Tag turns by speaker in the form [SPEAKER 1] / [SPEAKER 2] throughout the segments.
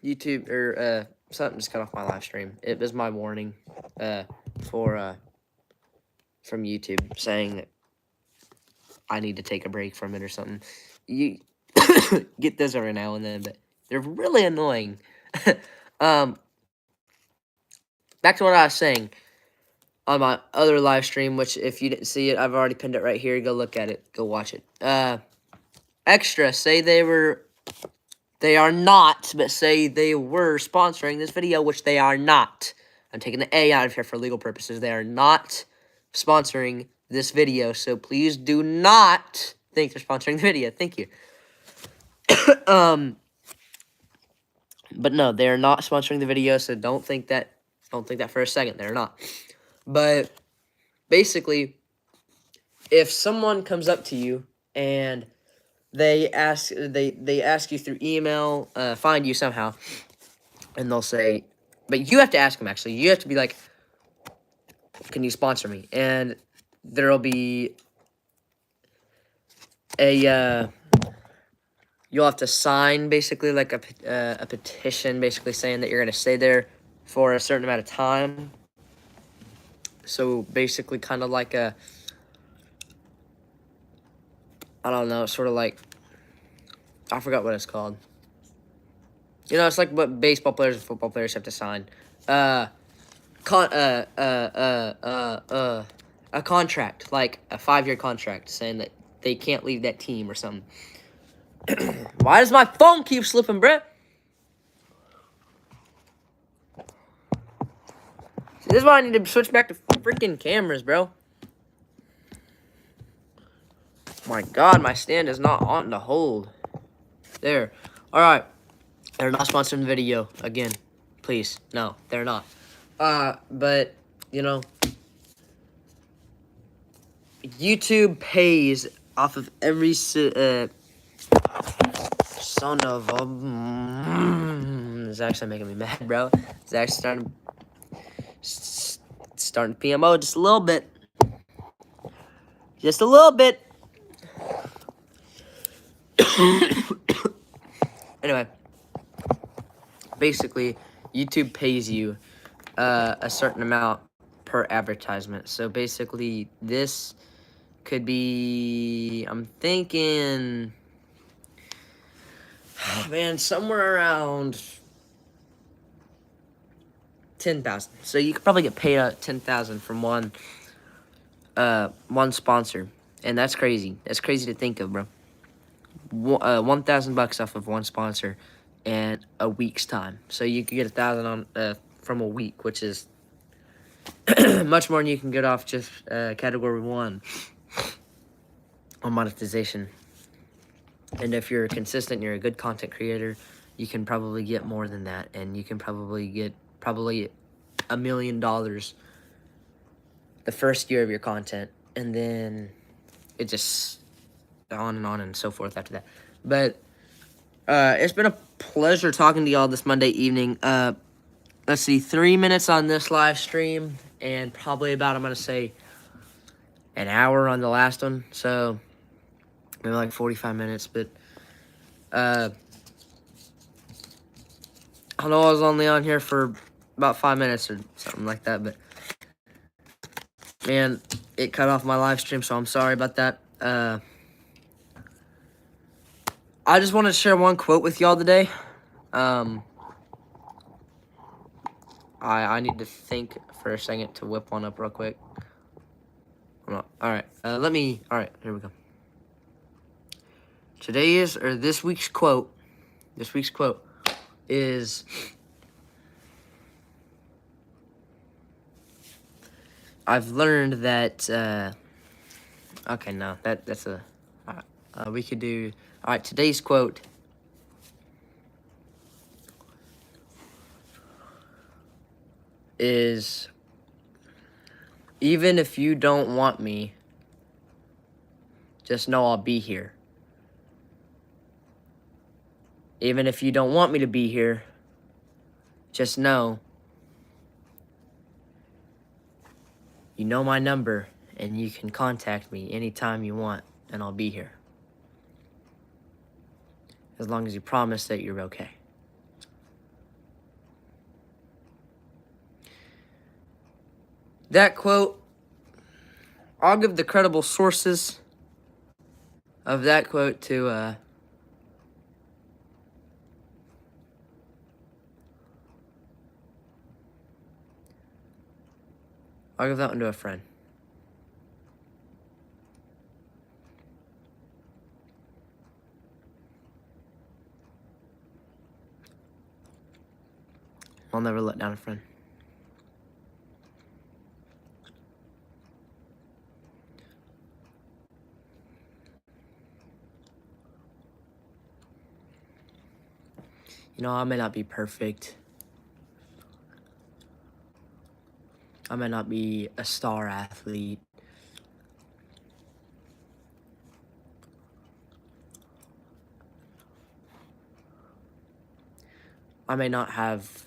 [SPEAKER 1] YouTube or something just cut off my live stream. It was my warning for from YouTube saying that I need to take a break from it or something. You get those every now and then, but they're really annoying. um, Back to what I was saying on my other live stream, which if you didn't see it, I've already pinned it right here. Go look at it. Go watch it. Extra say they are not, but say they were sponsoring this video, which they are not. I'm taking the A out of here for legal purposes. They are not sponsoring this video, so please do not think they're sponsoring the video. Thank you. But no, they're not sponsoring the video, so don't think that for a second. They're not. But basically, if someone comes up to you and they ask you through email, find you somehow, and they'll say, but you have to ask them, actually. You have to be like, can you sponsor me? And there'll be a, you'll have to sign, basically, like a petition, basically saying that you're going to stay there for a certain amount of time. So, basically, kind of like I don't know, sort of like, I forgot what it's called. You know, it's like what baseball players and football players have to sign. A contract, like a 5-year contract, saying that they can't leave that team or something. Why does my phone keep slipping, bruh? See, this is why I need to switch back to freaking cameras, bro. My God, my stand is not on to hold. There. Alright. They're not sponsoring the video. Again. Please. No, they're not. But, you know, YouTube pays off of every son of a... It's actually making me mad, bro. It's actually starting PMO just a little bit. Just a little bit. Anyway, basically, YouTube pays you a certain amount per advertisement. So basically, this could be, I'm thinking, man, somewhere around 10,000. So you could probably get paid out 10,000 from one sponsor, and that's crazy. That's crazy to think of, bro. $1,000 off of one sponsor in a week's time. So you could get 1,000 on from a week, which is much more than you can get off just category 1 on monetization. And if you're consistent, you're a good content creator, you can probably get more than that, and you can probably get $1 million the first year of your content, and then it just on and so forth after that. But it's been a pleasure talking to y'all this Monday evening. Let's see, 3 minutes on this live stream, and probably about, I'm gonna say, an hour on the last one. So maybe like 45 minutes. But I know I was only on here for about 5 minutes or something like that, but man, it cut off my live stream, so I'm sorry about that. I just wanted to share one quote with y'all today. I need to think for a second to whip one up real quick. Alright, alright, here we go. This week's quote is, I've learned that, okay, no, that's a, we could do, alright, today's quote is, even if you don't want me, just know I'll be here. Even if you don't want me to be here, just know you know my number, and you can contact me anytime you want, and I'll be here. As long as you promise that you're okay. That quote, I'll give the credible sources of that quote to I'll give that one to a friend. I'll never let down a friend. You know, I may not be perfect. I may not be a star athlete. I may not have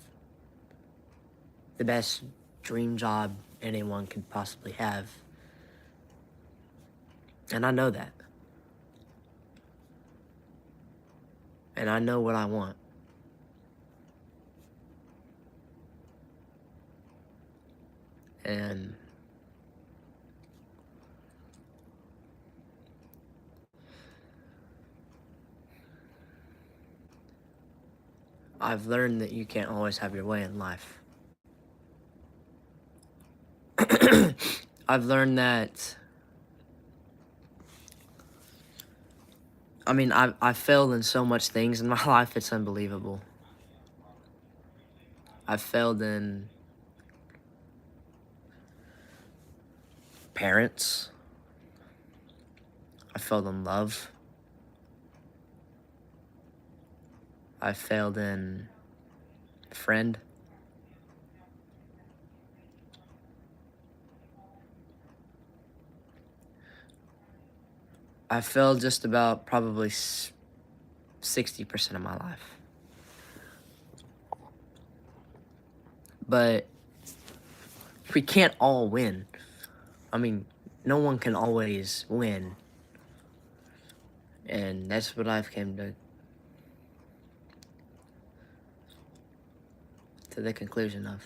[SPEAKER 1] the best dream job anyone could possibly have. And I know that. And I know what I want. And I've learned that you can't always have your way in life. I've learned that, I mean, I've failed in so much things in my life, it's unbelievable. I've failed in parents. I failed in love. I failed in friend. I failed just about probably 60% of my life. But we can't all win. I mean, no one can always win. And that's what I've came to the conclusion of.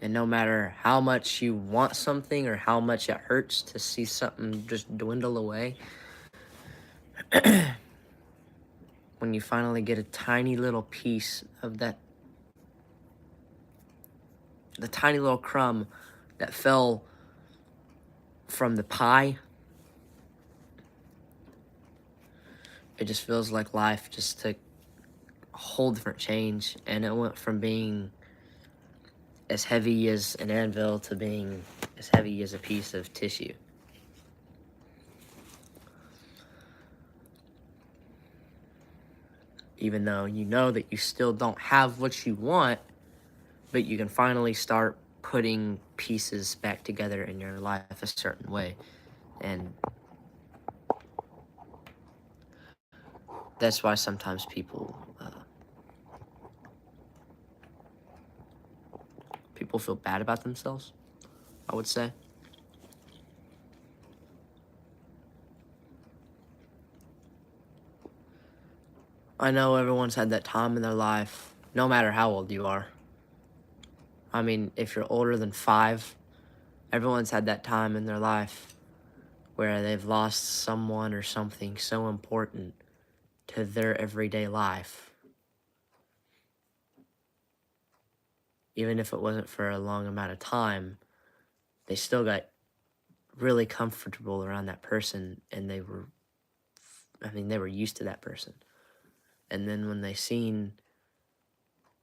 [SPEAKER 1] And no matter how much you want something or how much it hurts to see something just dwindle away, when you finally get a tiny little piece of that, the tiny little crumb that fell from the pie, it just feels like life just took a whole different change, and it went from being as heavy as an anvil to being as heavy as a piece of tissue. Even though you know that you still don't have what you want, but you can finally start putting pieces back together in your life a certain way. And that's why sometimes people feel bad about themselves, I would say. I know everyone's had that time in their life, no matter how old you are. I mean, if you're older than 5, everyone's had that time in their life where they've lost someone or something so important to their everyday life. Even if it wasn't for a long amount of time, they still got really comfortable around that person, and they were used to that person. And then when they seen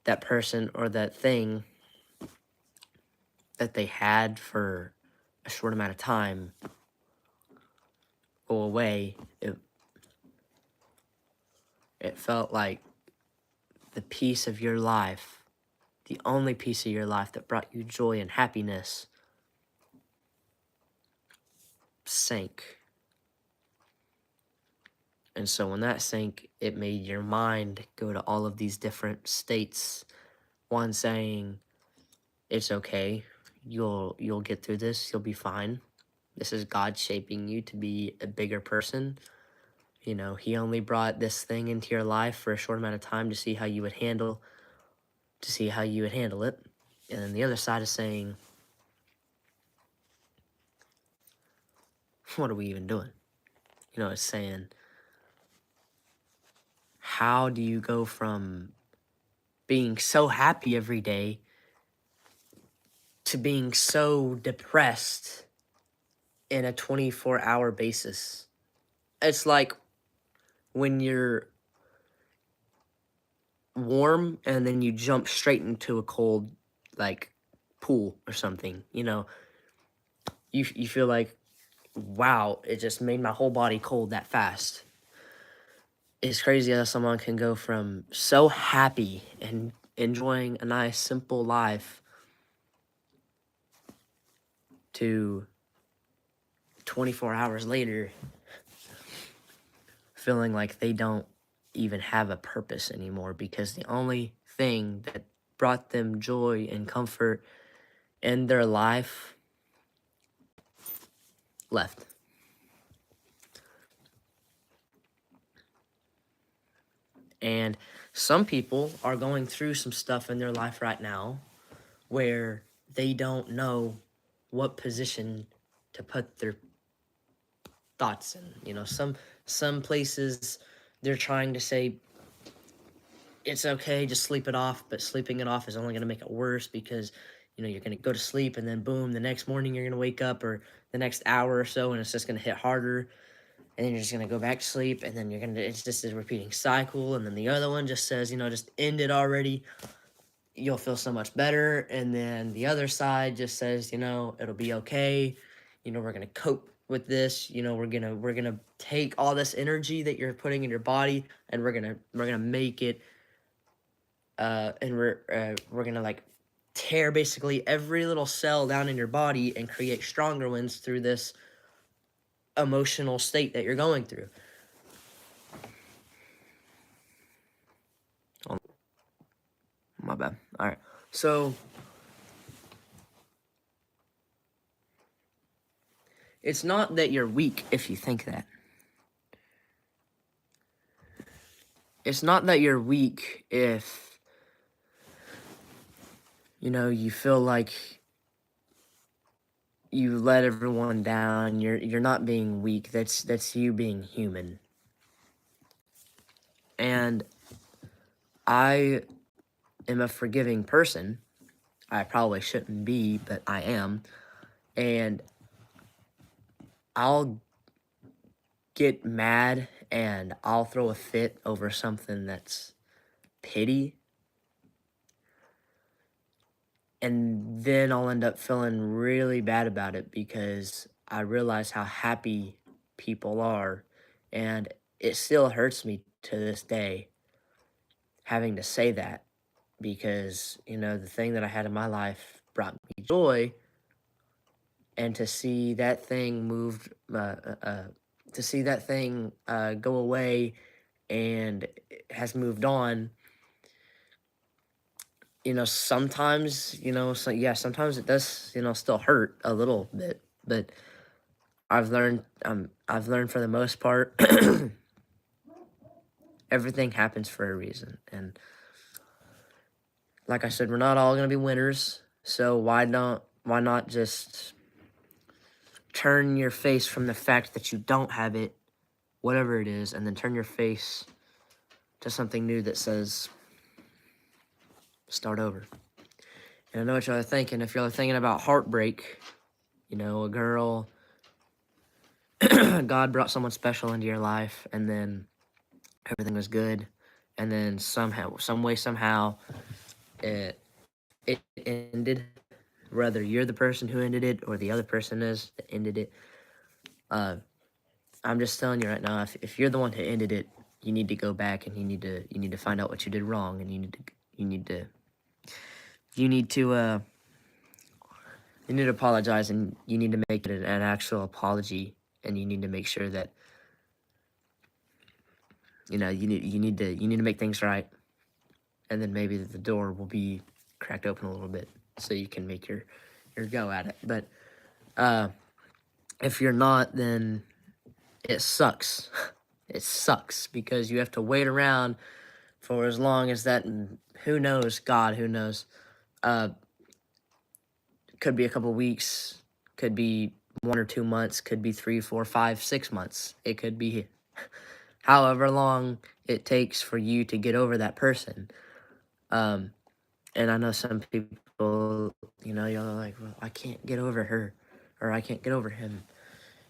[SPEAKER 1] that person or that thing that they had for a short amount of time go away, it felt like the piece of your life, the only piece of your life that brought you joy and happiness, sank. And so when that sank, it made your mind go to all of these different states. One saying, it's okay, you'll get through this, you'll be fine. This is God shaping you to be a bigger person. You know, he only brought this thing into your life for a short amount of time to see how you would handle it. And then the other side is saying, what are we even doing? You know, it's saying, how do you go from being so happy every day to being so depressed in a 24-hour basis? It's like when you're warm and then you jump straight into a cold, like, pool or something. You feel like, wow, it just made my whole body cold that fast. It's crazy how someone can go from so happy and enjoying a nice simple life to 24 hours later feeling like they don't even have a purpose anymore, because the only thing that brought them joy and comfort in their life left. And some people are going through some stuff in their life right now where they don't know what position to put their thoughts in. Some places they're trying to say it's okay, just sleep it off, but sleeping it off is only going to make it worse, because you're going to go to sleep and then boom, the next morning you're going to wake up, or the next hour or so, and it's just going to hit harder, and then you're just going to go back to sleep, and then it's just a repeating cycle. And then the other one just says, just end it already, you'll feel so much better. And then the other side just says, it'll be okay, we're going to cope with this, we're going to take all this energy that you're putting in your body, and we're going to make it, and we're going to, like, tear basically every little cell down in your body and create stronger ones through this emotional state that you're going through. Oh, my bad. All right. So it's not that you're weak if you think that. It's not that you're weak if, you feel like you let everyone down. You're not being weak. That's you being human. And I am a forgiving person. I probably shouldn't be, but I am. And I'll get mad and I'll throw a fit over something that's petty. And then I'll end up feeling really bad about it, because I realize how happy people are. And it still hurts me to this day having to say that, because, the thing that I had in my life brought me joy. And to see that thing go away and it has moved on, sometimes, sometimes it does, still hurt a little bit, but I've learned for the most part, everything happens for a reason. And like I said, we're not all going to be winners. So why not just turn your face from the fact that you don't have it, whatever it is, and then turn your face to something new that says, start over. And I know what y'all are thinking. If y'all are thinking about heartbreak, a girl, God brought someone special into your life, and then everything was good, and then somehow, it ended. Whether you're the person who ended it or the other person is that ended it, I'm just telling you right now, if you're the one who ended it, you need to go back and you need to find out what you did wrong, and you need to apologize, and you need to make it an actual apology, and you need to make sure that you need to make things right, and then maybe the door will be cracked open a little bit so you can make your go at it. But if you're not, then it sucks. It sucks, because you have to wait around for as long as that, and who knows, God, who knows. Could be a couple weeks, could be 1 or 2 months, could be 3, 4, 5, 6 months. It could be however long it takes for you to get over that person. And I know some people, you're like, well, I can't get over her, or I can't get over him.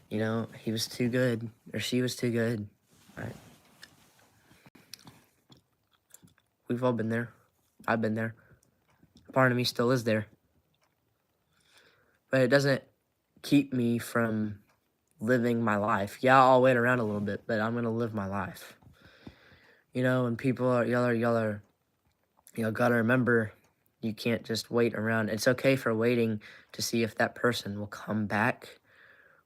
[SPEAKER 1] He was too good, or she was too good. Right? We've all been there. I've been there. Part of me still is there. But it doesn't keep me from living my life. Yeah, I'll wait around a little bit, but I'm going to live my life. And people are, y'all gotta remember, you can't just wait around. It's okay for waiting to see if that person will come back,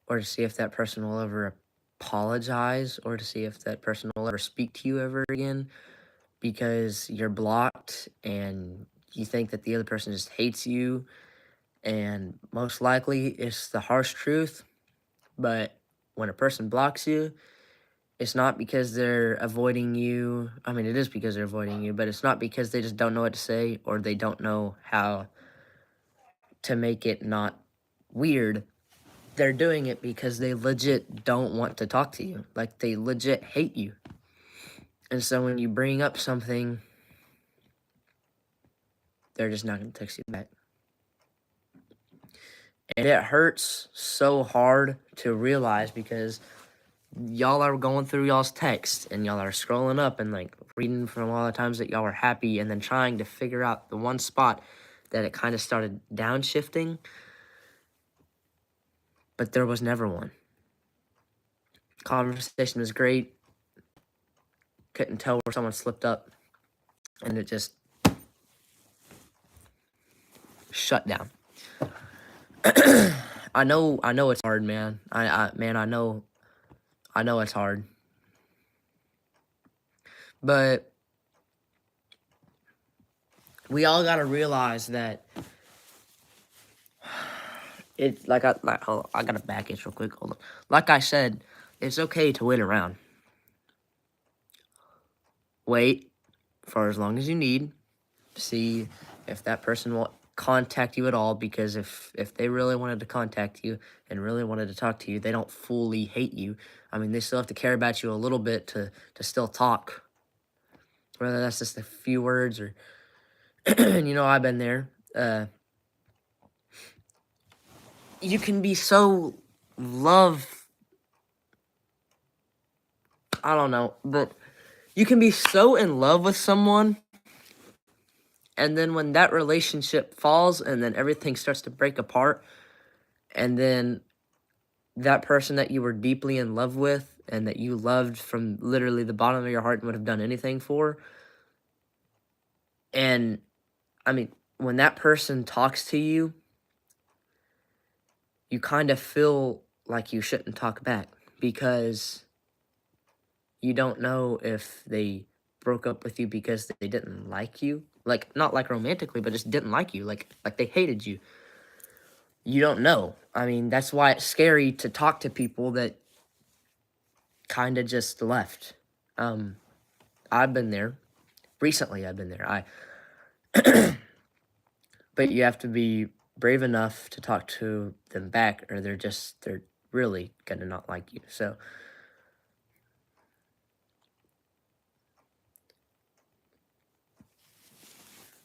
[SPEAKER 1] or to see if that person will ever apologize, or to see if that person will ever speak to you ever again, because you're blocked and you think that the other person just hates you. And most likely it's the harsh truth. But when a person blocks you, it's not because they're avoiding you. I mean, it is because they're avoiding you, but it's not because they just don't know what to say, or they don't know how to make it not weird. They're doing it because they legit don't want to talk to you. Like, they legit hate you. And so when you bring up something, they're just not going to text you back. And it hurts so hard to realize, because y'all are going through y'all's text and y'all are scrolling up and like reading from all the times that y'all were happy, and then trying to figure out the one spot that it kind of started downshifting, but there was never one. Conversation was great. Couldn't tell where someone slipped up, and it just shut down. I know it's hard, man. I know it's hard. But we all got to realize that it's like I got to back it real quick. Hold on. Like I said, it's okay to wait around. Wait for as long as you need. See if that person will contact you at all, because if they really wanted to contact you and really wanted to talk to you, they don't fully hate you. I mean, they still have to care about you a little bit to still talk. Whether that's just a few words or, I've been there. You can be so I don't know, but you can be so in love with someone, and then when that relationship falls and then everything starts to break apart, and then that person that you were deeply in love with and that you loved from literally the bottom of your heart and would have done anything for, and I mean, when that person talks to you, you kind of feel like you shouldn't talk back, because you don't know if they broke up with you because they didn't like you. Like, not like romantically, but just didn't like you. Like they hated you. You don't know. I mean, that's why it's scary to talk to people that kind of just left. I've been there. Recently, I've been there. But you have to be brave enough to talk to them back, or they're really gonna not like you. So,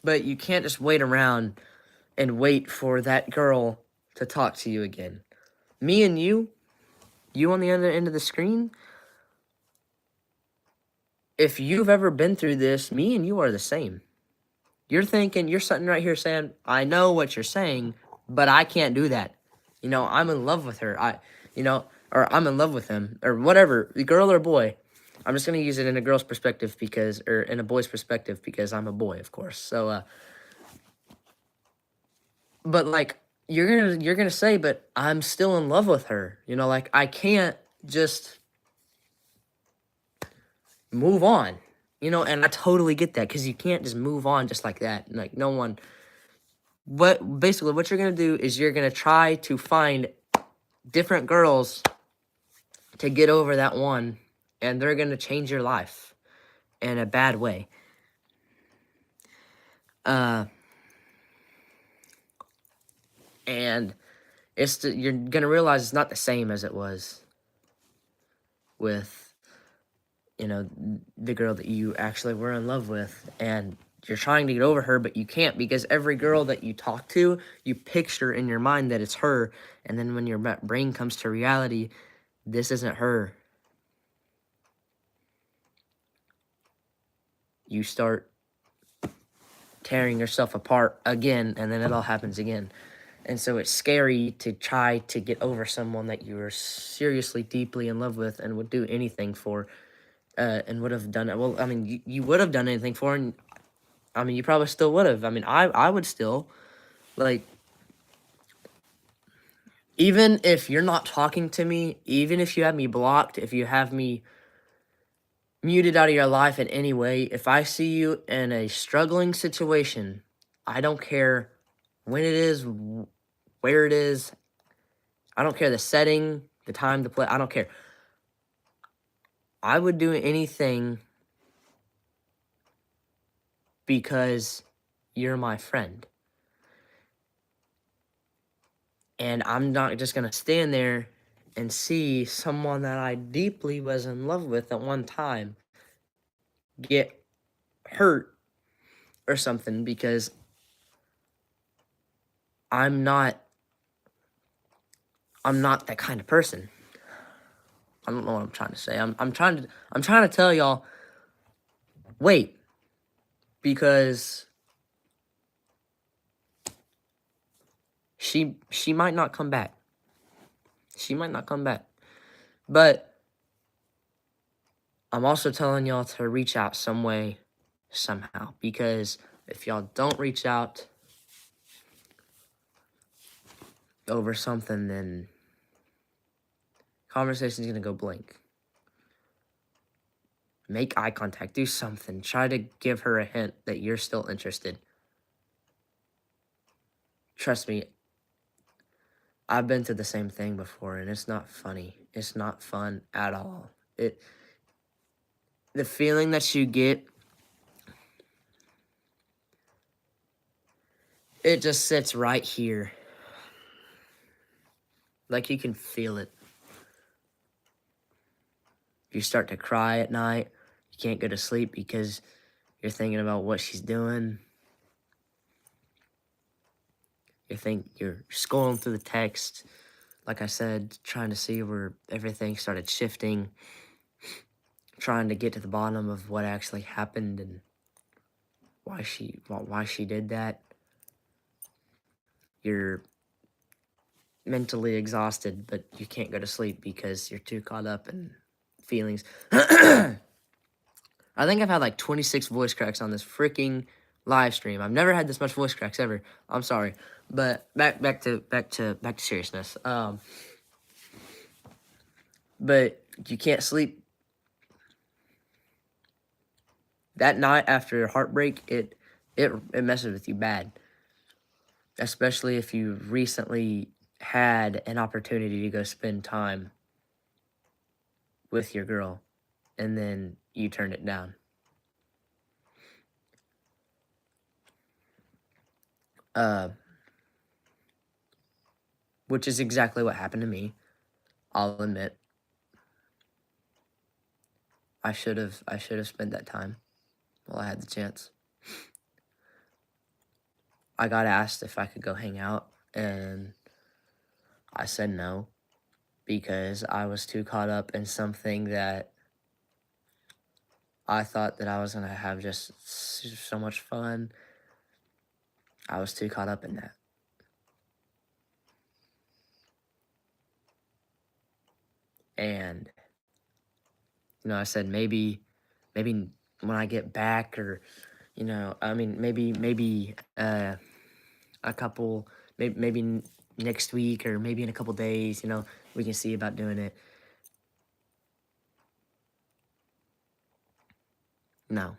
[SPEAKER 1] but you can't just wait around and wait for that girl to talk to you again. Me and you on the other end of the screen, if you've ever been through this, me and you are the same. You're sitting right here saying, I know what you're saying, but I can't do that. I'm in love with her. Or I'm in love with him, or whatever, girl or boy. I'm just going to use it in a girl's perspective or in a boy's perspective, because I'm a boy, of course. So, but like, you're gonna say, but I'm still in love with her. Like, I can't just move on. And I totally get that, because you can't just move on just like that. Like, no one. Basically, what you're gonna do is you're gonna try to find different girls to get over that one, and they're gonna change your life in a bad way. And you're gonna realize it's not the same as it was with, you know, the girl that you actually were in love with, and you're trying to get over her, but you can't, because every girl that you talk to, you picture in your mind that it's her, and then when your brain comes to reality, this isn't her. You start tearing yourself apart again, and then it all happens again. And so it's scary to try to get over someone that you were seriously, deeply in love with and would do anything for, and would have done it. Well, I mean, you would have done anything for, and I mean, you probably still would have. I mean, I would still, like, even if you're not talking to me, even if you have me blocked, if you have me muted out of your life in any way, if I see you in a struggling situation, I don't care when it is, where it is, I don't care the setting, the time, the play, I don't care. I would do anything because you're my friend. And I'm not just going to stand there and see someone that I deeply was in love with at one time get hurt or something, because I'm not that kind of person. I don't know what I'm trying to say. I'm trying to tell y'all, wait, because she might not come back. She might not come back. But I'm also telling y'all to reach out some way, somehow, because if y'all don't reach out over something, then conversation's gonna go blank. Make eye contact, do something, try to give her a hint that you're still interested. Trust me, I've been through the same thing before, and it's not funny. It's not fun at all. The feeling that you get, it just sits right here. Like, you can feel it. You start to cry at night. You can't go to sleep because you're thinking about what she's doing. You're scrolling through the text, like I said, trying to see where everything started shifting, trying to get to the bottom of what actually happened and why she did that. You're mentally exhausted, but you can't go to sleep because you're too caught up in feelings. I think I've had like 26 voice cracks on this freaking live stream. I've never had this much voice cracks ever. I'm sorry, but back to seriousness. But you can't sleep. That night after heartbreak, it messes with you bad, especially if you recently had an opportunity to go spend time with your girl, and then you turned it down. Which is exactly what happened to me. I'll admit. I should have spent that time while I had the chance. I got asked if I could go hang out, and I said no, because I was too caught up in something that I thought that I was going to have just so much fun. I was too caught up in that. And, I said maybe when I get back, or, I mean, maybe a couple, maybe next week, or maybe in a couple days, we can see about doing it. No.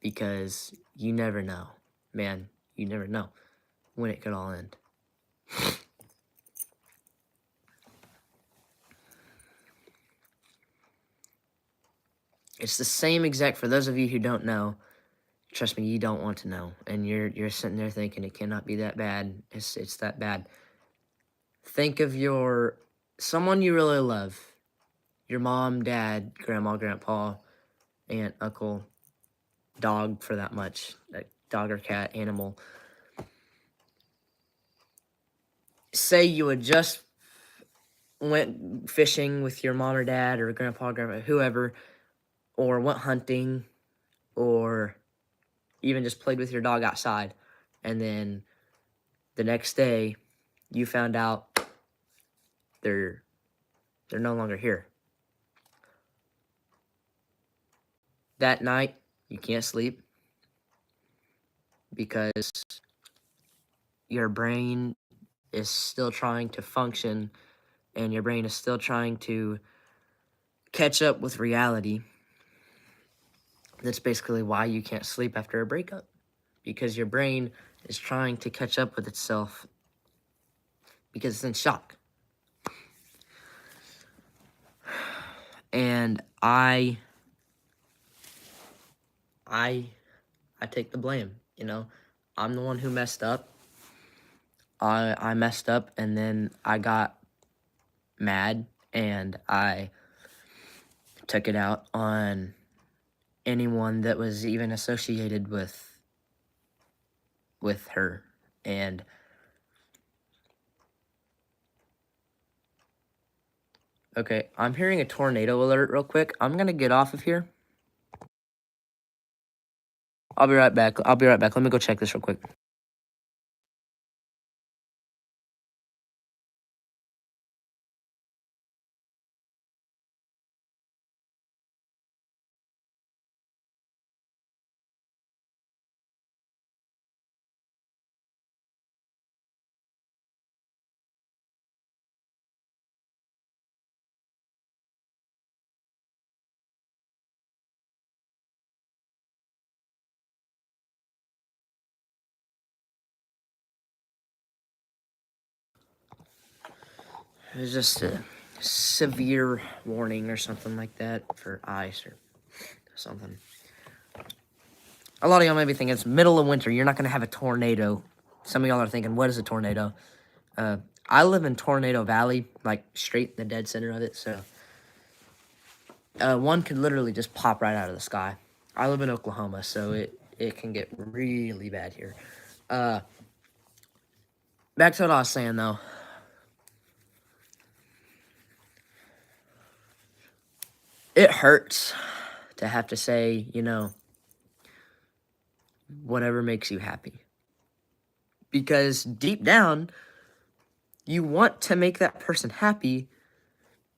[SPEAKER 1] Because you never know. Man, you never know when it could all end. It's the same exact, for those of you who don't know, Trust me, you don't want to know. And you're sitting there thinking it cannot be that bad. It's that bad. Think of someone you really love. Your mom, dad, grandma, grandpa, aunt, uncle, dog for that much. Dog or cat, animal. Say you had just went fishing with your mom or dad or grandpa, grandma, whoever, or went hunting, or even just played with your dog outside, and then the next day you found out they're no longer here. That night you can't sleep because your brain is still trying to function and your brain is still trying to catch up with reality. That's basically why you can't sleep after a breakup, because your brain is trying to catch up with itself because it's in shock. And I take the blame, you know. I'm the one who messed up. I messed up, and then I got mad, and I took it out on anyone that was even associated with her. And okay, I'm hearing a tornado alert real quick. I'm gonna get off of here. I'll be right back. Let me go check this real quick. It was just a severe warning or something like that for ice or something. A lot of y'all may be thinking it's middle of winter. You're not going to have a tornado. Some of y'all are thinking, what is a tornado? I live in Tornado Valley, like straight in the dead center of it. So one could literally just pop right out of the sky. I live in Oklahoma, so it can get really bad here. Back to what I was saying, though. It hurts to have to say, whatever makes you happy. Because deep down, you want to make that person happy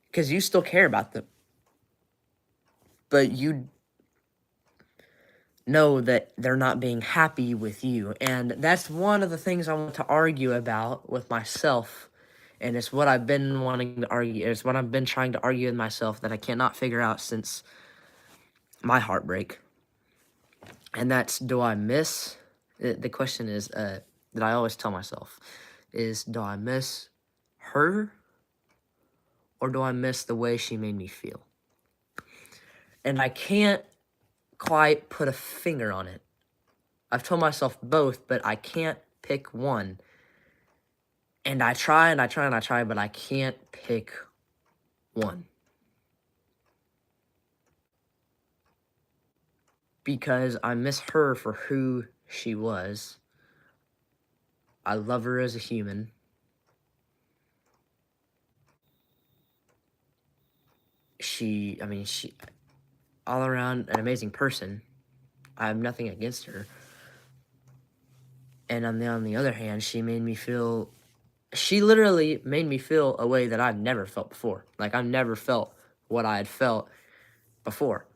[SPEAKER 1] because you still care about them. But you know that they're not being happy with you. And that's one of the things I want to argue about with myself. And it's what I've been wanting to argue. It's what I've been trying to argue with myself that I cannot figure out since my heartbreak. And that's, do I miss? The question is, that I always tell myself is, do I miss her or do I miss the way she made me feel? And I can't quite put a finger on it. I've told myself both, but I can't pick one. And I try and I try and I try, but I can't pick one. Because I miss her for who she was. I love her as a human. She all around an amazing person. I have nothing against her. And on the other hand, she literally made me feel a way that I've never felt before. Like, I've never felt what I had felt before.